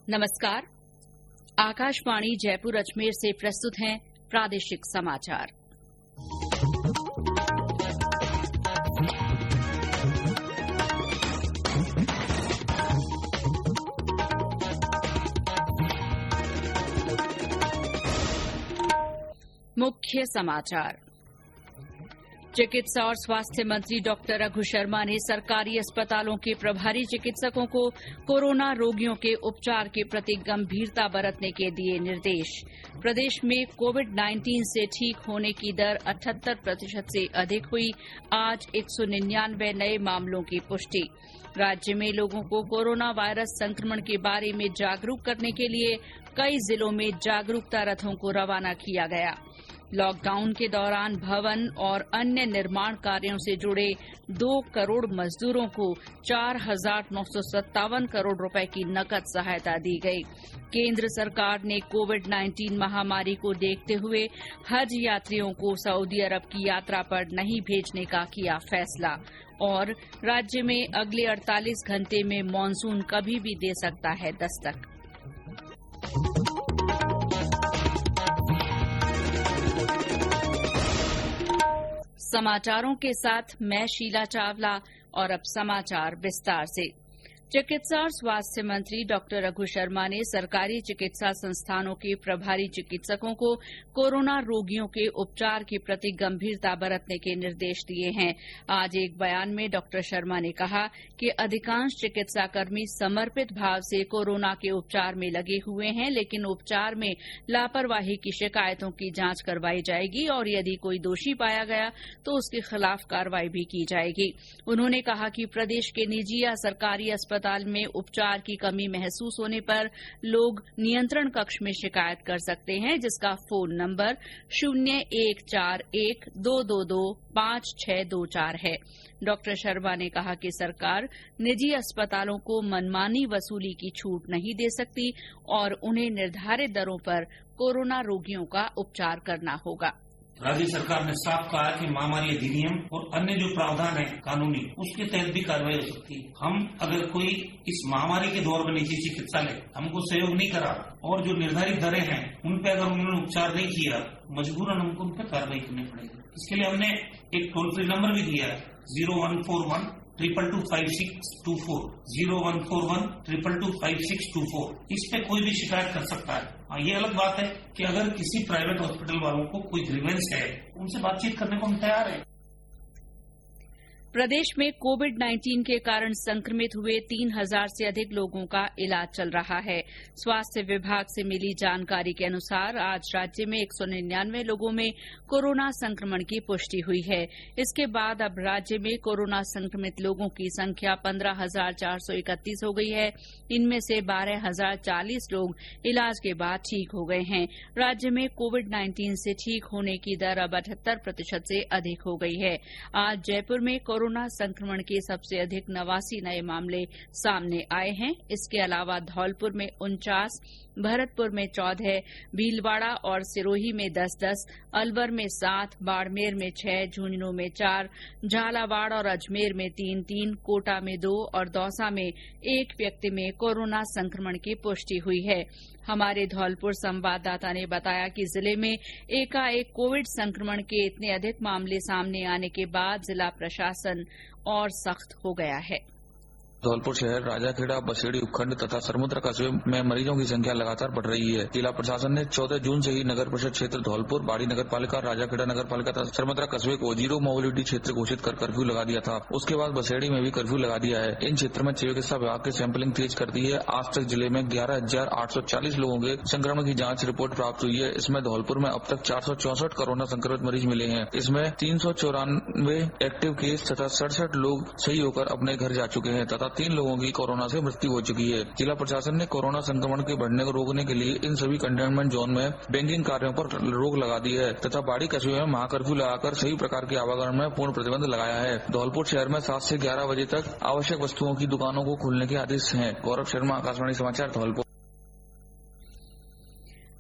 नमस्कार। आकाशवाणी जयपुर अजमेर से प्रस्तुत हैं प्रादेशिक समाचार। मुख्य समाचार। चिकित्सा और स्वास्थ्य मंत्री डॉक्टर रघु शर्मा ने सरकारी अस्पतालों के प्रभारी चिकित्सकों को कोरोना रोगियों के उपचार के प्रति गंभीरता बरतने के दिए निर्देश। प्रदेश में कोविड-19 से ठीक होने की दर 78% से अधिक हुई। आज 199 नए मामलों की पुष्टि। राज्य में लोगों को कोरोना वायरस संक्रमण के बारे में जागरूक करने के लिए कई जिलों में जागरूकता रथों को रवाना किया गया। लॉकडाउन के दौरान भवन और अन्य निर्माण कार्यों से जुड़े 2 करोड़ मजदूरों को 4,957 करोड़ रुपए की नकद सहायता दी गई। केंद्र सरकार ने कोविड-19 महामारी को देखते हुए हज यात्रियों को सऊदी अरब की यात्रा पर नहीं भेजने का किया फैसला। और राज्य में अगले 48 घंटे में मानसून कभी भी दे सकता है दस्तक। समाचारों के साथ मैं शीला चावला और अब समाचार विस्तार से। चिकित्सा और स्वास्थ्य मंत्री डॉक्टर रघु शर्मा ने सरकारी चिकित्सा संस्थानों के प्रभारी चिकित्सकों को कोरोना रोगियों के उपचार के प्रति गंभीरता बरतने के निर्देश दिए हैं। आज एक बयान में डॉक्टर शर्मा ने कहा कि अधिकांश चिकित्साकर्मी समर्पित भाव से कोरोना के उपचार में लगे हुए हैं, लेकिन उपचार में लापरवाही की शिकायतों की जांच करवाई जाएगी और यदि कोई दोषी पाया गया तो उसके खिलाफ कार्रवाई भी की जाएगी। उन्होंने कहा कि प्रदेश के निजी या सरकारी अस्पताल में उपचार की कमी महसूस होने पर लोग नियंत्रण कक्ष में शिकायत कर सकते हैं, जिसका फोन नंबर 0141-222-5624 है। डॉक्टर शर्मा ने कहा कि सरकार निजी अस्पतालों को मनमानी वसूली की छूट नहीं दे सकती और उन्हें निर्धारित दरों पर कोरोना रोगियों का उपचार करना होगा। राज्य सरकार ने साफ कहा कि महामारी अधिनियम और अन्य जो प्रावधान है कानूनी, उसके तहत भी कार्रवाई हो सकती है। हम अगर कोई इस महामारी के दौर में निजी चिकित्सालय हमको सहयोग नहीं करा और जो निर्धारित दरें हैं उन पे अगर उन्होंने उपचार नहीं किया, मजबूरन हमको उन पर कार्रवाई करनी पड़ेगी। इसके लिए हमने एक टोल फ्री नंबर भी दिया है 0141-222-5624 0141-222-5624। इस पे कोई भी शिकायत कर सकता है। ये अलग बात है कि अगर किसी प्राइवेट हॉस्पिटल वालों को कोई ग्रीवेंस है, उनसे बातचीत करने को हम तैयार हैं। प्रदेश में कोविड-19 के कारण संक्रमित हुए 3,000 से अधिक लोगों का इलाज चल रहा है। स्वास्थ्य विभाग से मिली जानकारी के अनुसार आज राज्य में 199 लोगों में कोरोना संक्रमण की पुष्टि हुई है। इसके बाद अब राज्य में कोरोना संक्रमित लोगों की संख्या 15,431 हो गई है। इनमें से 12,040 लोग इलाज के बाद ठीक हो गए हैं। राज्य में कोविड-19 से ठीक होने की दर अब 78% से अधिक हो गई है। आज जयपुर में कोरोना संक्रमण के सबसे अधिक 89 नए मामले सामने आए हैं। इसके अलावा धौलपुर में 49, भरतपुर में 14, भीलवाड़ा और सिरोही में 10-10, अलवर में 7, बाड़मेर में 6, झुंझुनू में 4, झालावाड़ और अजमेर में 3-3, कोटा में 2 और दौसा में 1 व्यक्ति में कोरोना संक्रमण की पुष्टि हुई है। हमारे धौलपुर संवाददाता ने बताया कि जिले में एकाएक कोविड संक्रमण के इतने अधिक मामले सामने आने के बाद जिला प्रशासन और सख्त हो गया है। धौलपुर शहर, राजाखेड़ा, बसेड़ी उपखंड तथा सरमुद्रा कस्बे में मरीजों की संख्या लगातार बढ़ रही है। जिला प्रशासन ने 14 जून से ही नगर परिषद क्षेत्र धौलपुर, बाड़ी नगर पालिका, राजाखेड़ा नगर पालिका तथा सरमुद्रा कस्बे को जीरो मोबिलिटी क्षेत्र घोषित कर कर्फ्यू लगा दिया था। उसके बाद बसेड़ी में भी कर्फ्यू लगा दिया है। इन क्षेत्र में चिकित्सा विभाग की सैंपलिंग तेज कर दी है। आज तक जिले में 11,840 लोगों के संक्रमण की जांच रिपोर्ट प्राप्त हुई है। इसमें धौलपुर में अब तक 464 कोरोना संक्रमित मरीज मिले हैं। इसमें 394 एक्टिव केस तथा 67 लोग सही होकर अपने घर जा चुके हैं तथा 3 लोगों की कोरोना से मृत्यु हो चुकी है। जिला प्रशासन ने कोरोना संक्रमण के बढ़ने को रोकने के लिए इन सभी कंटेनमेंट जोन में बैंकिंग कार्यों पर रोक लगा दी है तथा बाड़ी कस्बे में महाकर्फ्यू लगाकर सभी प्रकार के आवागमन में पूर्ण प्रतिबंध लगाया है। धौलपुर शहर में 7 से 11 बजे तक आवश्यक वस्तुओं की दुकानों को खोलने के आदेश हैं। गौरव शर्मा, आकाशवाणी समाचार, धौलपुर।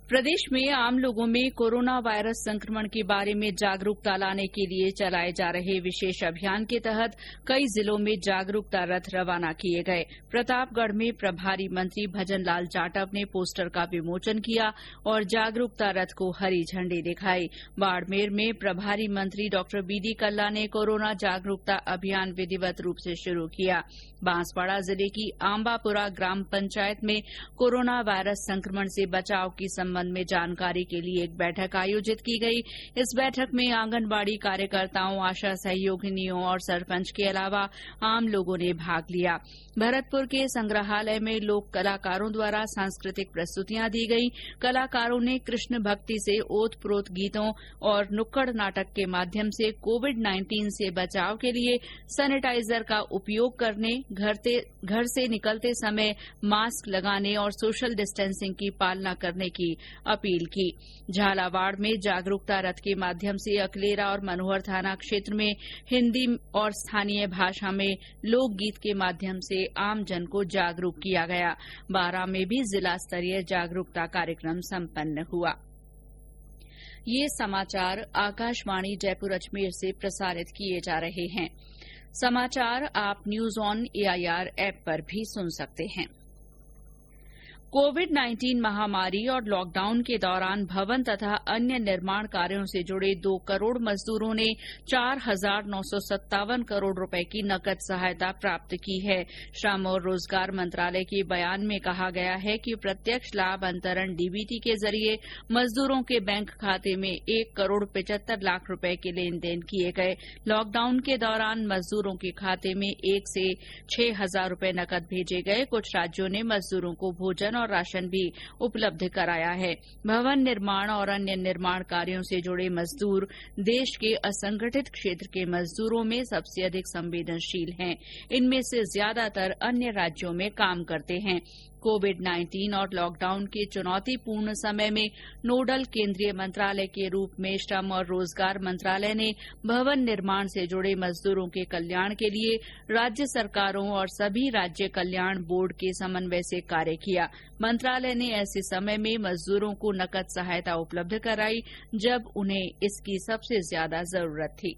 प्रदेश में आम लोगों में कोरोना वायरस संक्रमण के बारे में जागरूकता लाने के लिए चलाए जा रहे विशेष अभियान के तहत कई जिलों में जागरूकता रथ रवाना किए गए। प्रतापगढ़ में प्रभारी मंत्री भजन लाल जाटव ने पोस्टर का विमोचन किया और जागरूकता रथ को हरी झंडी दिखाई। बाड़मेर में प्रभारी मंत्री डॉ बीडी कल्ला ने कोरोना जागरूकता अभियान विधिवत रूप से शुरू किया। बांसवाड़ा जिले की आंबापुरा ग्राम पंचायत में कोरोना वायरस संक्रमण से बचाव की संबंध में जानकारी के लिए एक बैठक आयोजित की गई। इस बैठक में आंगनबाड़ी कार्यकर्ताओं, आशा सहयोगिनियों और सरपंच के अलावा आम लोगों ने भाग लिया। भरतपुर के संग्रहालय में लोक कलाकारों द्वारा सांस्कृतिक प्रस्तुतियां दी गई। कलाकारों ने कृष्ण भक्ति से ओत-प्रोत गीतों और नुक्कड़ नाटक के माध्यम से कोविड-19 से बचाव के लिए सैनिटाइजर का उपयोग करने, घर से निकलते समय मास्क लगाने और सोशल डिस्टेंसिंग की पालना करने की अपील की। झालावाड़ में जागरूकता रथ के माध्यम से अकलेरा और मनोहर थाना क्षेत्र में हिन्दी और स्थानीय भाषा में लोकगीत के माध्यम से आमजन को जागरूक किया गया। बारां में भी जिला स्तरीय जागरूकता कार्यक्रम संपन्न हुआ। ये समाचार आकाशवाणी जयपुर अजमेर से प्रसारित किए जा रहे हैं। समाचार आप न्यूज ऑन एआईआर ऐप पर भी सुन सकते हैं। कोविड-19 महामारी और लॉकडाउन के दौरान भवन तथा अन्य निर्माण कार्यों से जुड़े 2 करोड़ मजदूरों ने 4,957 करोड़ रुपए की नकद सहायता प्राप्त की है। श्रम और रोजगार मंत्रालय के बयान में कहा गया है कि प्रत्यक्ष लाभ अंतरण डीबीटी के जरिए मजदूरों के बैंक खाते में 1 करोड़ 75 लाख रुपए के लेन देन किए गए। लॉकडाउन के दौरान मजदूरों के खाते में 1 से 6,000 रुपए नकद भेजे गए। कुछ राज्यों ने मजदूरों को भोजन और राशन भी उपलब्ध कराया है। भवन निर्माण और अन्य निर्माण कार्यों से जुड़े मजदूर देश के असंगठित क्षेत्र के मजदूरों में सबसे अधिक संवेदनशील हैं। इनमें से ज्यादातर अन्य राज्यों में काम करते हैं। कोविड-19 और लॉकडाउन के चुनौतीपूर्ण समय में नोडल केंद्रीय मंत्रालय के रूप में श्रम और रोजगार मंत्रालय ने भवन निर्माण से जुड़े मजदूरों के कल्याण के लिए राज्य सरकारों और सभी राज्य कल्याण बोर्ड के समन्वय से कार्य किया। मंत्रालय ने ऐसे समय में मजदूरों को नकद सहायता उपलब्ध कराई जब उन्हें इसकी सबसे ज्यादा जरूरत थी।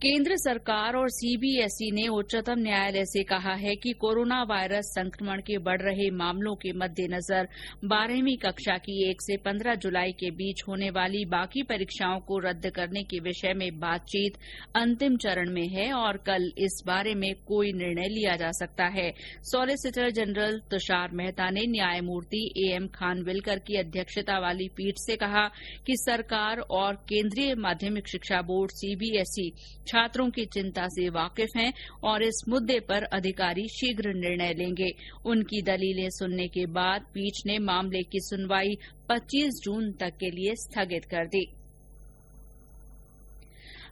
केंद्र सरकार और सीबीएसई ने उच्चतम न्यायालय से कहा है कि कोरोना वायरस संक्रमण के बढ़ रहे मामलों के मद्देनजर 12वीं कक्षा की 1 से 15 जुलाई के बीच होने वाली बाकी परीक्षाओं को रद्द करने के विषय में बातचीत अंतिम चरण में है और कल इस बारे में कोई निर्णय लिया जा सकता है। सॉलिसिटर जनरल तुषार मेहता ने न्यायमूर्ति एएम खानविलकर की अध्यक्षता वाली पीठ से कहा कि सरकार और केंद्रीय माध्यमिक शिक्षा बोर्ड सीबीएसई छात्रों की चिंता से वाकिफ हैं और इस मुद्दे पर अधिकारी शीघ्र निर्णय लेंगे। उनकी दलीलें सुनने के बाद पीठ ने मामले की सुनवाई 25 जून तक के लिए स्थगित कर दी।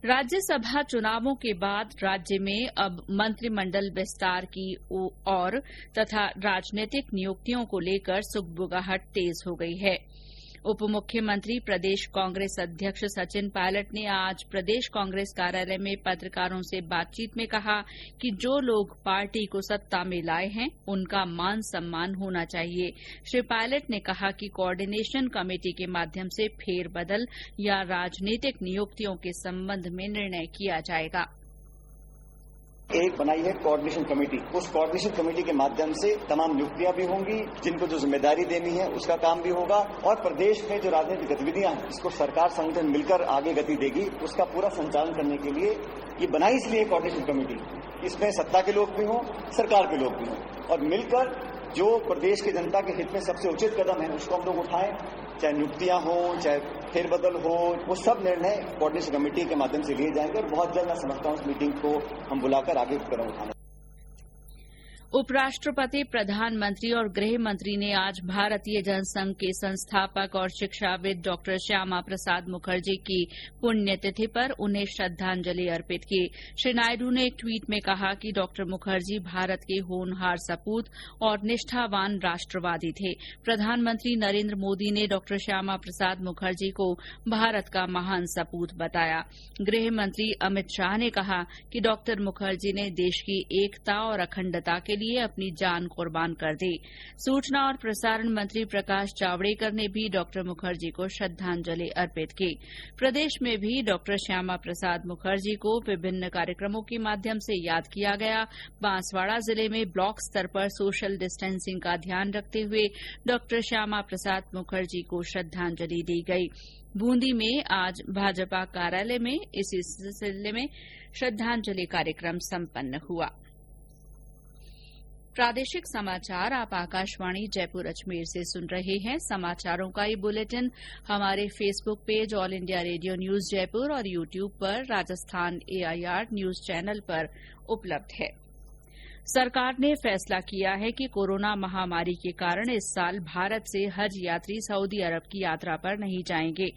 राज्यसभा चुनावों के बाद राज्य में अब मंत्रिमंडल विस्तार की ओर तथा राजनीतिक नियुक्तियों को लेकर सुगबुगाहट तेज हो गई है। उप मुख्यमंत्री प्रदेश कांग्रेस अध्यक्ष सचिन पायलट ने आज प्रदेश कांग्रेस कार्यालय में पत्रकारों से बातचीत में कहा कि जो लोग पार्टी को सत्ता में लाए हैं उनका मान सम्मान होना चाहिए। श्री पायलट ने कहा कि कोऑर्डिनेशन कमेटी के माध्यम से फेरबदल या राजनीतिक नियुक्तियों के संबंध में निर्णय किया जाएगा। एक बनाई है कोऑर्डिनेशन कमेटी। उस कोऑर्डिनेशन कमेटी के माध्यम से तमाम नियुक्तियां भी होंगी, जिनको जो जिम्मेदारी देनी है उसका काम भी होगा और प्रदेश में जो राजनीतिक गतिविधियां हैं इसको सरकार संगठन मिलकर आगे गति देगी, उसका पूरा संचालन करने के लिए ये बनाई इसलिए कोऑर्डिनेशन कमेटी। इसमें सत्ता के लोग भी हों, सरकार के लोग भी हों और मिलकर जो प्रदेश की जनता के हित में सबसे उचित कदम है उसको हम लोग उठाएं, चाहे नियुक्तियां हो, चाहे फेरबदल हो, वो सब निर्णय कोऑर्डिनेशन कमेटी के माध्यम से लिए जाएंगे और बहुत जल्द मैं समझता हूं इस मीटिंग को हम बुलाकर आगे कदम उठाना। उपराष्ट्रपति, प्रधानमंत्री और गृह मंत्री ने आज भारतीय जनसंघ के संस्थापक और शिक्षाविद डॉक्टर श्यामा प्रसाद मुखर्जी की पुण्यतिथि पर उन्हें श्रद्धांजलि अर्पित की। श्री नायडू ने एक ट्वीट में कहा कि डॉक्टर मुखर्जी भारत के होनहार सपूत और निष्ठावान राष्ट्रवादी थे। प्रधानमंत्री नरेंद्र मोदी ने डॉक्टर श्यामा प्रसाद मुखर्जी को भारत का महान सपूत बताया। गृह मंत्री अमित शाह ने कहा कि डॉक्टर मुखर्जी ने देश की एकता और अखंडता के लिए अपनी जान कुर्बान कर दी। सूचना और प्रसारण मंत्री प्रकाश जावड़ेकर ने भी डॉक्टर मुखर्जी को श्रद्धांजलि अर्पित की। प्रदेश में भी डॉक्टर श्यामा प्रसाद मुखर्जी को विभिन्न कार्यक्रमों के माध्यम से याद किया गया। बांसवाड़ा जिले में ब्लॉक स्तर पर सोशल डिस्टेंसिंग का ध्यान रखते हुए डॉक्टर श्यामा प्रसाद मुखर्जी को श्रद्धांजलि दी गई। बूंदी में आज भाजपा कार्यालय में इसी सिलसिले में श्रद्धांजलि कार्यक्रम संपन्न हुआ। प्रादेशिक समाचार आप आकाशवाणी जयपुर अजमेर से सुन रहे हैं। समाचारों का ये बुलेटिन हमारे Facebook page all India radio news Jaipur और यूट्यूब पर राजस्थान AIR न्यूज चैनल पर उपलब्ध है। सरकार ने फैसला किया है कि कोरोना महामारी के कारण इस साल भारत से हज यात्री सऊदी अरब की यात्रा पर नहीं जाएंगे।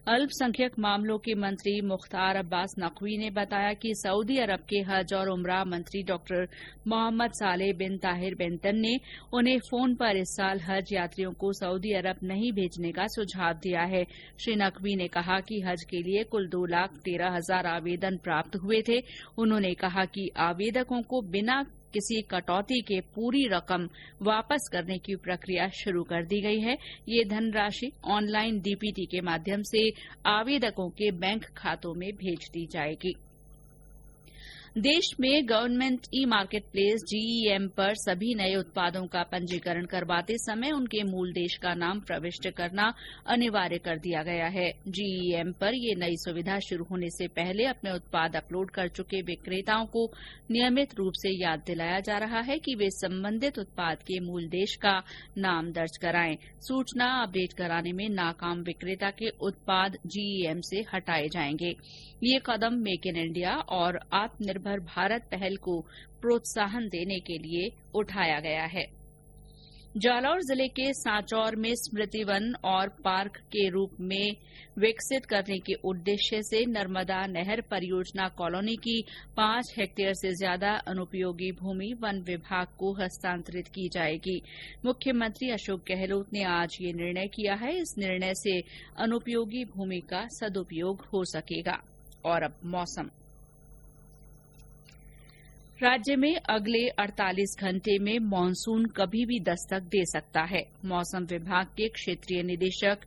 अल्पसंख्यक मामलों के मंत्री मुख्तार अब्बास नकवी ने बताया कि सऊदी अरब के हज और उमरा मंत्री डॉक्टर मोहम्मद सालेह बिन ताहिर बेंतन ने उन्हें फोन पर इस साल हज यात्रियों को सऊदी अरब नहीं भेजने का सुझाव दिया है। श्री नकवी ने कहा कि हज के लिए कुल 2,13,000 आवेदन प्राप्त हुए थे। उन्होंने कहा कि आवेदकों को बिना किसी कटौती के पूरी रकम वापस करने की प्रक्रिया शुरू कर दी गई है। ये धनराशि ऑनलाइन DPT के माध्यम से आवेदकों के बैंक खातों में भेज दी जाएगी। देश में गवर्नमेंट ई-मार्केट प्लेस GEM पर सभी नए उत्पादों का पंजीकरण करवाते समय उनके मूल देश का नाम प्रविष्ट करना अनिवार्य कर दिया गया है। GEM पर यह नई सुविधा शुरू होने से पहले अपने उत्पाद अपलोड कर चुके विक्रेताओं को नियमित रूप से याद दिलाया जा रहा है कि वे संबंधित उत्पाद के मूल देश का नाम दर्ज कराएं। सूचना अपडेट कराने में नाकाम विक्रेता के उत्पाद GEM से हटाए जाएंगे। ये कदम मेक इन इंडिया और आत्मनिर्भर भारत पहल को प्रोत्साहन देने के लिए उठाया गया है। जालौर जिले के सांचौर में स्मृति वन और पार्क के रूप में विकसित करने के उद्देश्य से नर्मदा नहर परियोजना कॉलोनी की 5 हेक्टेयर से ज्यादा अनुपयोगी भूमि वन विभाग को हस्तांतरित की जाएगी। मुख्यमंत्री अशोक गहलोत ने आज ये निर्णय किया है। इस निर्णय से अनुपयोगी भूमि का सदुपयोग हो सकेगा। और अब मौसम। राज्य में अगले 48 घंटे में मानसून कभी भी दस्तक दे सकता है। मौसम विभाग के क्षेत्रीय निदेशक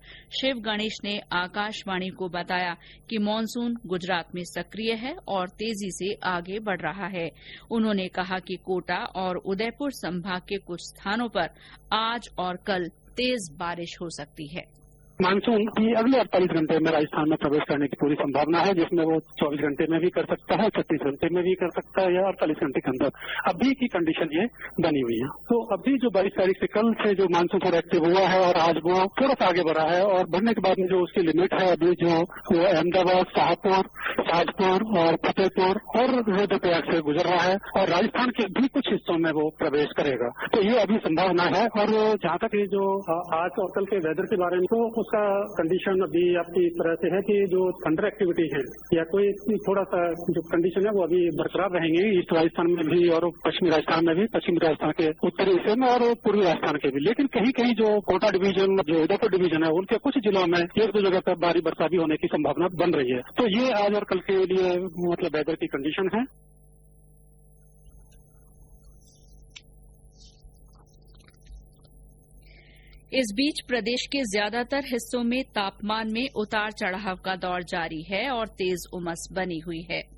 शिव गणेश ने आकाशवाणी को बताया कि मानसून गुजरात में सक्रिय है और तेजी से आगे बढ़ रहा है। उन्होंने कहा कि कोटा और उदयपुर संभाग के कुछ स्थानों पर आज और कल तेज बारिश हो सकती है। मानसून की अगले 48 घंटे में राजस्थान में प्रवेश करने की पूरी संभावना है, जिसमें वो 24 घंटे में भी कर सकता है, 36 घंटे में भी कर सकता है या 48 घंटे के अंदर। अभी की कंडीशन ये बनी हुई है। तो अभी जो 22 तारीख से कल से जो मानसून थोड़ा एक्टिव हुआ है और आज वो थोड़ा सा आगे बढ़ा है और बढ़ने के बाद में जो उसकी लिमिट है अभी जो वो अहमदाबाद, शाहपुर, शाहजपुर और फतेहपुर और रुद्रप्रयाग से गुजर रहा है और राजस्थान के भी कुछ हिस्सों में वो प्रवेश करेगा। तो ये अभी संभावना है। और जहाँ तक ये जो आज और कल के वेदर के बारे में तो उसका कंडीशन अभी आपकी तरह से है कि जो थंडर एक्टिविटी है या कोई थोड़ा सा जो कंडीशन है वो अभी बरकरार रहेंगे ईस्ट राजस्थान में भी और पश्चिमी राजस्थान में भी, पश्चिमी राजस्थान के उत्तरी हिस्से में और पूर्वी राजस्थान के भी। लेकिन कहीं कहीं जो कोटा डिवीजन, जो उदयपुर डिवीजन है, उनके कुछ जिलों में 1-2 जगह पर भारी वर्षा भी होने की संभावना बन रही है। तो ये आज और कल के लिए मतलब वेदर की कंडीशन है। इस बीच प्रदेश के ज्यादातर हिस्सों में तापमान में उतार चढ़ाव का दौर जारी है और तेज उमस बनी हुई है।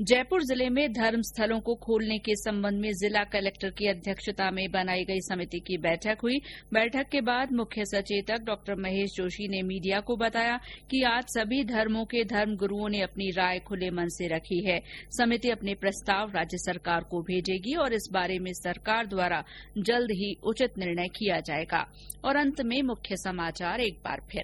जयपुर जिले में धर्मस्थलों को खोलने के संबंध में जिला कलेक्टर की अध्यक्षता में बनाई गई समिति की बैठक हुई। बैठक के बाद मुख्य सचेतक डॉ महेश जोशी ने मीडिया को बताया कि आज सभी धर्मों के धर्मगुरुओं ने अपनी राय खुले मन से रखी है। समिति अपने प्रस्ताव राज्य सरकार को भेजेगी और इस बारे में सरकार द्वारा जल्द ही उचित निर्णय किया जाएगा। और अंत में मुख्य समाचार एक बार फिर।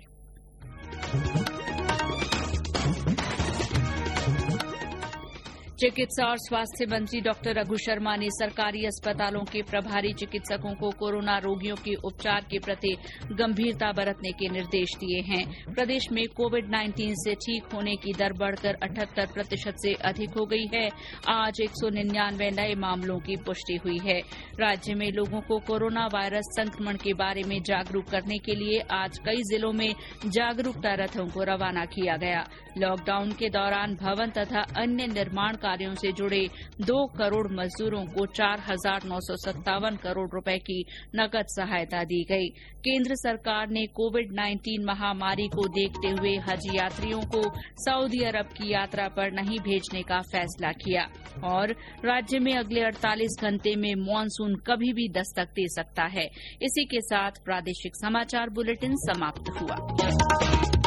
चिकित्सा और स्वास्थ्य मंत्री डॉ रघु शर्मा ने सरकारी अस्पतालों के प्रभारी चिकित्सकों को कोरोना रोगियों के उपचार के प्रति गंभीरता बरतने के निर्देश दिए हैं। प्रदेश में कोविड-19 से ठीक होने की दर बढ़कर 78% से अधिक हो गई है। आज 199 नए मामलों की पुष्टि हुई है। राज्य में लोगों को कोरोना वायरस संक्रमण के बारे में जागरूक करने के लिए आज कई जिलों में जागरूकता रथों को रवाना किया गया। लॉकडाउन के दौरान भवन तथा अन्य निर्माण कार्यों से जुड़े 2 करोड़ मजदूरों को 4,957 करोड़ रुपए की नकद सहायता दी गई। केंद्र सरकार ने कोविड-19 महामारी को देखते हुए हज यात्रियों को सऊदी अरब की यात्रा पर नहीं भेजने का फैसला किया और राज्य में अगले 48 घंटे में मानसून कभी भी दस्तक दे सकता है। इसी के साथ प्रादेशिक समाचार बुलेटिन समाप्त हुआ।